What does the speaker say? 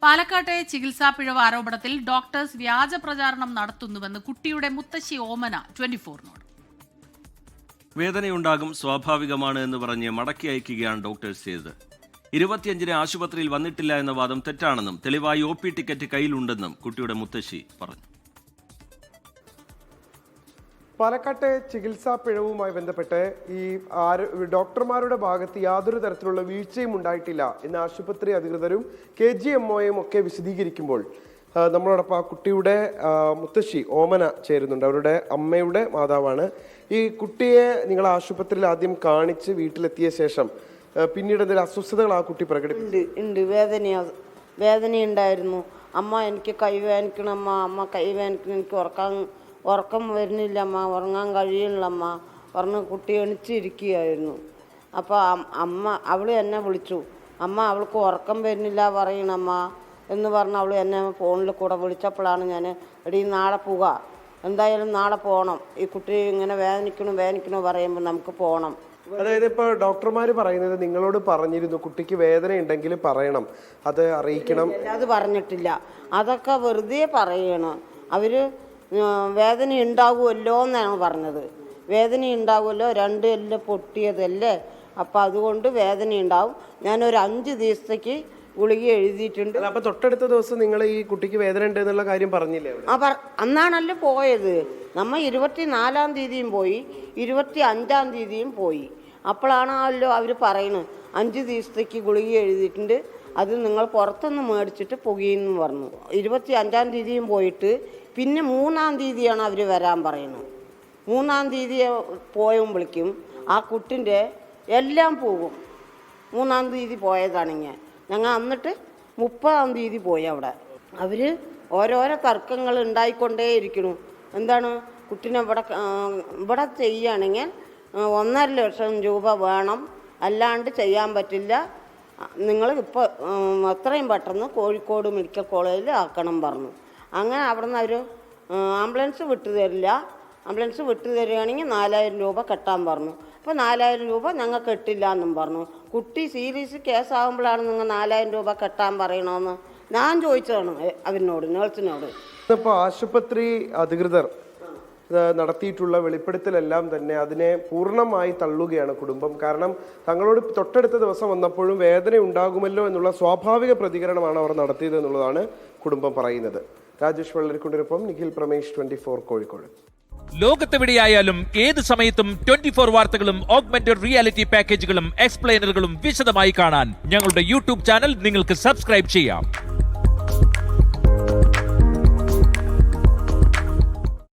പാലക്കാട്ടെ ചികിത്സാ പിഴവ് ആരോപണത്തിൽ ഡോക്ടേഴ്സ് വ്യാജ പ്രചാരണം നടത്തുന്നുവെന്ന് കുട്ടിയുടെ മുത്തശ്ശി ഓമന 24-നോട്. വേദനയുണ്ടാകും, സ്വാഭാവികമാണ് എന്ന് പറഞ്ഞ് മടക്കി അയക്കുകയാണ് ഡോക്ടേഴ്സ് ചെയ്തത്. 25-ന് ആശുപത്രിയിൽ വന്നിട്ടില്ല എന്ന വാദം തെറ്റാണെന്നും തെളിവായി OP ടിക്കറ്റ് കയ്യിലുണ്ടെന്നും കുട്ടിയുടെ മുത്തശ്ശി പറഞ്ഞു. പാലക്കാട്ടെ ചികിത്സാ പിഴവുമായി ബന്ധപ്പെട്ട് ഈ ഡോക്ടർമാരുടെ ഭാഗത്ത് യാതൊരു തരത്തിലുള്ള വീഴ്ചയും ഉണ്ടായിട്ടില്ല എന്ന് ആശുപത്രി അധികൃതരും KGMOയും ഒക്കെ വിശദീകരിക്കുമ്പോൾ നമ്മളോടൊപ്പം ആ കുട്ടിയുടെ മുത്തശ്ശി ഓമന ചേരുന്നുണ്ട്. അവരുടെ അമ്മയുടെ മാതാവാണ്. ഈ കുട്ടിയെ നിങ്ങൾ ആശുപത്രിയിൽ ആദ്യം കാണിച്ച് വീട്ടിലെത്തിയ ശേഷം പിന്നീട് എന്തെങ്കിലും അസ്വസ്ഥതകൾ ആ കുട്ടി പ്രകടിപ്പിക്കുന്നുണ്ട്. വേദനയുണ്ടായിരുന്നു. അമ്മ എനിക്ക് കൈ വേദനിക്കണം, അമ്മ കൈ വേദനിക്കണം, എനിക്ക് ഉറക്കം വരുന്നില്ല അമ്മ, ഉറങ്ങാൻ കഴിയില്ലമ്മ പറഞ്ഞ് കുട്ടി എണിച്ചിരിക്കുകയായിരുന്നു. അപ്പോൾ അവൾ എന്നെ വിളിച്ചു, അമ്മ അവൾക്ക് ഉറക്കം വരുന്നില്ല പറയണമ്മ എന്ന് പറഞ്ഞ് അവൾ എന്നെ ഫോണിൽ കൂടെ വിളിച്ചപ്പോഴാണ് ഞാൻ എടീ നാളെ പോവുക, എന്തായാലും നാളെ പോകണം, ഈ കുട്ടി ഇങ്ങനെ വേദനിക്കണോ പറയുമ്പോൾ നമുക്ക് പോകണം. അതായത് ഇപ്പോൾ ഡോക്ടർമാർ പറയുന്നത് നിങ്ങളോട് പറഞ്ഞിരുന്നു കുട്ടിക്ക് വേദന ഉണ്ടെങ്കിൽ പറയണം, അത് അറിയിക്കണം. അത് പറഞ്ഞിട്ടില്ല, അതൊക്കെ വെറുതെ പറയണം. അവർ വേദന ഉണ്ടാകുമല്ലോ എന്നാണ് പറഞ്ഞത്. വേദന ഉണ്ടാകുമല്ലോ, 2 എല്ല് പൊട്ടിയതല്ലേ, അപ്പം അതുകൊണ്ട് വേദന ഉണ്ടാവും. ഞാനൊരു 5 ദിവസത്തേക്ക് ഗുളിക എഴുതിയിട്ടുണ്ട്. അപ്പം തൊട്ടടുത്ത ദിവസം നിങ്ങൾ ഈ കുട്ടിക്ക് വേദന ഉണ്ട് എന്നുള്ള കാര്യം പറഞ്ഞില്ലേ? അന്നാണല്ലോ പോയത്. നമ്മൾ 24-ാം തീയതിയും പോയി, 25-ാം തീയതിയും പോയി. അപ്പോഴാണല്ലോ അവർ പറയുന്നത് 5 ദിവസത്തേക്ക് ഗുളിക എഴുതിയിട്ടുണ്ട്, അത് നിങ്ങൾ പുറത്തുനിന്ന് മേടിച്ചിട്ട് പുകയെന്ന് പറഞ്ഞു. 25-ാം തീയതിയും പോയിട്ട് പിന്നെ 3-ാം തീയതിയാണ് അവർ വരാൻ പറയുന്നത്. 3-ാം തീയതി പോയുമ്പോഴേക്കും ആ കുട്ടിൻ്റെ എല്ലാം പോകും. 3-ാം തീയതി പോയതാണെങ്കിൽ ഞങ്ങൾ എന്നിട്ട് 30-ാം തീയതി പോയി. അവിടെ അവർ ഓരോരോ തർക്കങ്ങൾ ഉണ്ടായിക്കൊണ്ടേയിരിക്കണു. എന്താണ് കുട്ടീനെ ഇവിടെ ചെയ്യുകയാണെങ്കിൽ 1.5 ലക്ഷം രൂപ വേണം, അല്ലാണ്ട് ചെയ്യാൻ പറ്റില്ല, നിങ്ങൾ ഇപ്പോൾ എത്രയും പെട്ടെന്ന് കോഴിക്കോട് മെഡിക്കൽ കോളേജിൽ ആക്കണം പറഞ്ഞു. അങ്ങനെ അവിടെ നിന്ന് അവർ ആംബുലൻസ് വിട്ടു തരില്ല, ആംബുലൻസ് വിട്ടു തരികയാണെങ്കിൽ 4000 രൂപ കെട്ടാൻ പറഞ്ഞു. അപ്പോൾ 4000 രൂപ ഞങ്ങൾ കെട്ടില്ല എന്നും പറഞ്ഞു. കുട്ടി സീരിയസ് കേസാകുമ്പോഴാണ് നിങ്ങൾ 4000 രൂപ കെട്ടാൻ പറയണമെന്ന് ഞാൻ ചോദിച്ചതാണ് അവരിനോട്, നേഴ്സിനോട്. ഇപ്പോൾ ആശുപത്രി അധികൃതർ നടത്തിയിട്ടുള്ള വെളിപ്പെടുത്തലെല്ലാം തന്നെ അതിനെ പൂർണ്ണമായി തള്ളുകയാണ് കുടുംബം. കാരണം തങ്ങളോട് തൊട്ടടുത്ത ദിവസം വന്നപ്പോഴും വേദന ഉണ്ടാകുമല്ലോ എന്നുള്ള സ്വാഭാവിക പ്രതികരണമാണ് അവർ നടത്തിയത് എന്നുള്ളതാണ് കുടുംബം പറയുന്നത്. രാജേഷ് വെള്ളരിക്കുണ്ടിനൊപ്പം നിഖിൽ പ്രമേഷ്, 24 കോഴിക്കോട്. ലോകത്തെവിടെയായാലും ഏത് സമയത്തും 24 വാർത്തകളും ഓഗ്മെന്റഡ് റിയാലിറ്റി പാക്കേജുകളും എക്സ്പ്ലെയിനറുകളും വിശദമായി കാണാൻ ഞങ്ങളുടെ YouTube ചാനൽ നിങ്ങൾക്ക് സബ്സ്ക്രൈബ് ചെയ്യാം.